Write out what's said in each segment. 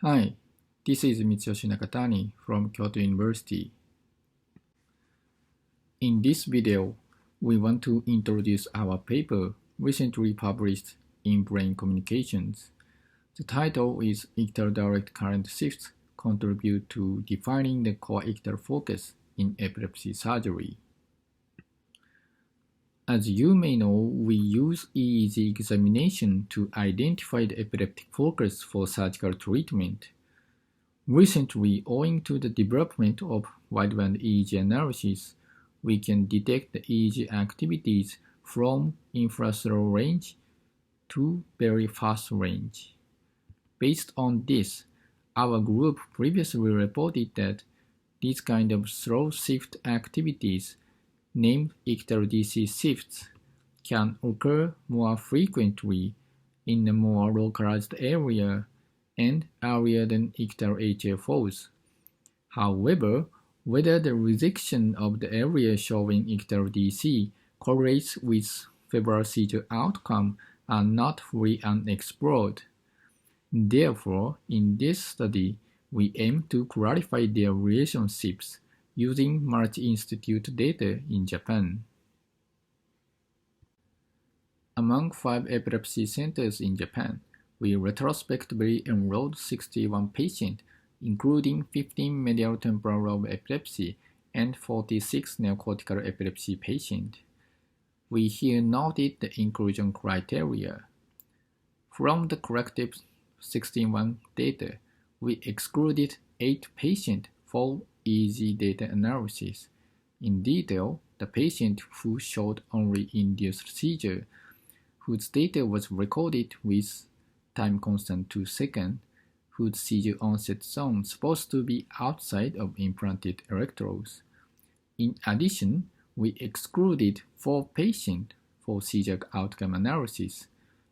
Hi, this is Mitsuyoshi Nakatani from Kyoto University. In this video, we want to introduce our paper recently published in Brain Communications. The title is Ictal Direct Current Shifts Contribute to Defining the Core Ictal Focus in Epilepsy Surgery. As you may know, we use EEG examination to identify the epileptic focus for surgical treatment. Recently, owing to the development of wideband EEG analysis, we can detect the EEG activities from infraslow range to very fast range. Based on this, our group previously reported that these kind of slow shift activities, named Ictal DC shifts, can occur more frequently in a more localized area and earlier than Ictal HFOs. However, whether the resection of the area showing Ictal DC correlates with febrile seizure outcome are not fully unexplored. Therefore, in this study, we aim to clarify their relationships using multi-institute data in Japan. Among 5 epilepsy centers in Japan, we retrospectively enrolled 61 patients, including 15 medial temporal lobe epilepsy and 46 neocortical epilepsy patients. We here noted the inclusion criteria. From the collective 61 data, we excluded 8 patients for EEG data analysis. In detail, the patient who showed only induced seizure, whose data was recorded with time constant 2 seconds, whose seizure onset zone supposed to be outside of implanted electrodes. In addition, we excluded 4 patients for seizure outcome analysis.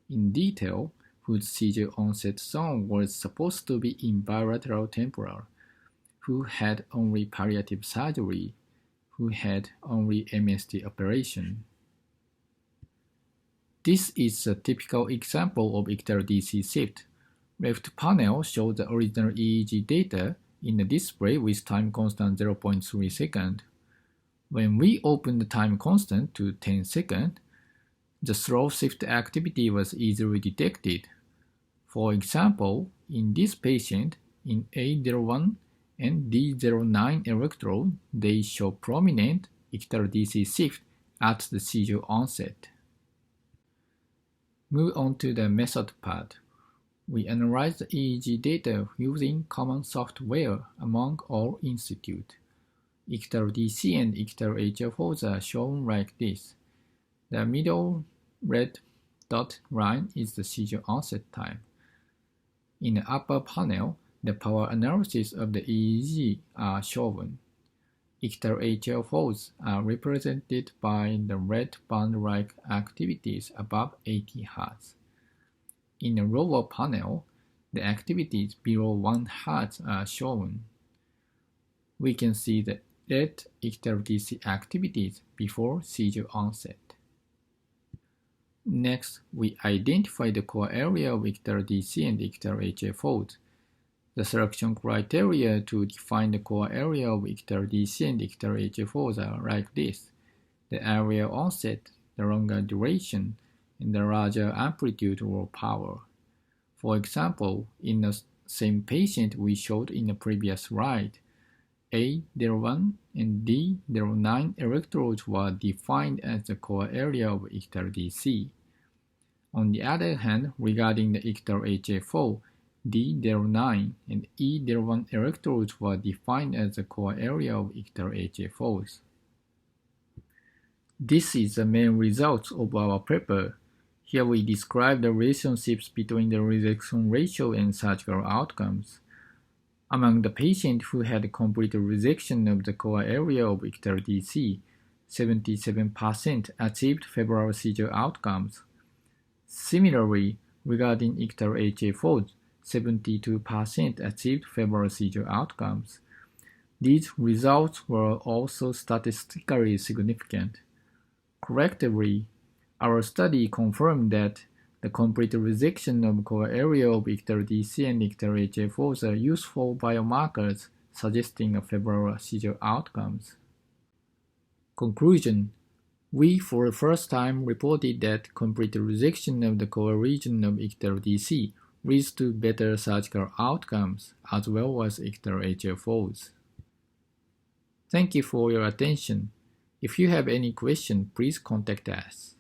In detail, whose seizure onset zone was supposed to be in bilateral temporal, who had only palliative surgery, who had only MST operation. This is a typical example of Ictal DC shift. Left panel shows the original EEG data in a display with time constant 0.3 seconds. When we open the time constant to 10 seconds, the slow shift activity was easily detected. For example, in this patient, in A01 and D09 electrode, they show prominent Ictal DC shift at the seizure onset. Move on to the method part. We analyzed the EEG data using common software among all institutes. Ictal DC and Ictal HFOs are shown like this. The middle red dot line is the seizure onset time. In the upper panel, the power analysis of the EEG are shown. Ictal HFOs are represented by the red band-like activities above 80 Hz. In the lower panel, the activities below 1 Hz are shown. We can see the red Ictal DC activities before seizure onset. Next, we identify the core area of Ictal DC and Ictal HFOs. The selection criteria to define the core area of Ictal DC and Ictal HFOs are like this: the area onset, the longer duration, and the larger amplitude or power. For example, in the same patient we showed in the previous slide, A01 and D09 electrodes were defined as the core area of Ictal DC. On the other hand, regarding the Ictal HFO, D09 and E01 electrodes were defined as the core area of Ictal HFOs. This is the main result of our paper. Here we describe the relationships between the resection ratio and surgical outcomes. Among the patients who had complete resection of the core area of Ictal DC, 77% achieved febrile seizure outcomes. Similarly, regarding Ictal HFOs, 72% achieved febrile seizure outcomes. These results were also statistically significant. Collectively, our study confirmed that The complete resection of core area of Ictal DC and Ictal HFOs are useful biomarkers suggesting a favorable seizure outcomes. Conclusion: we for the first time reported that complete resection of the core region of Ictal DC leads to better surgical outcomes as well as Ictal HFOs. Thank you for your attention. If you have any question, please contact us.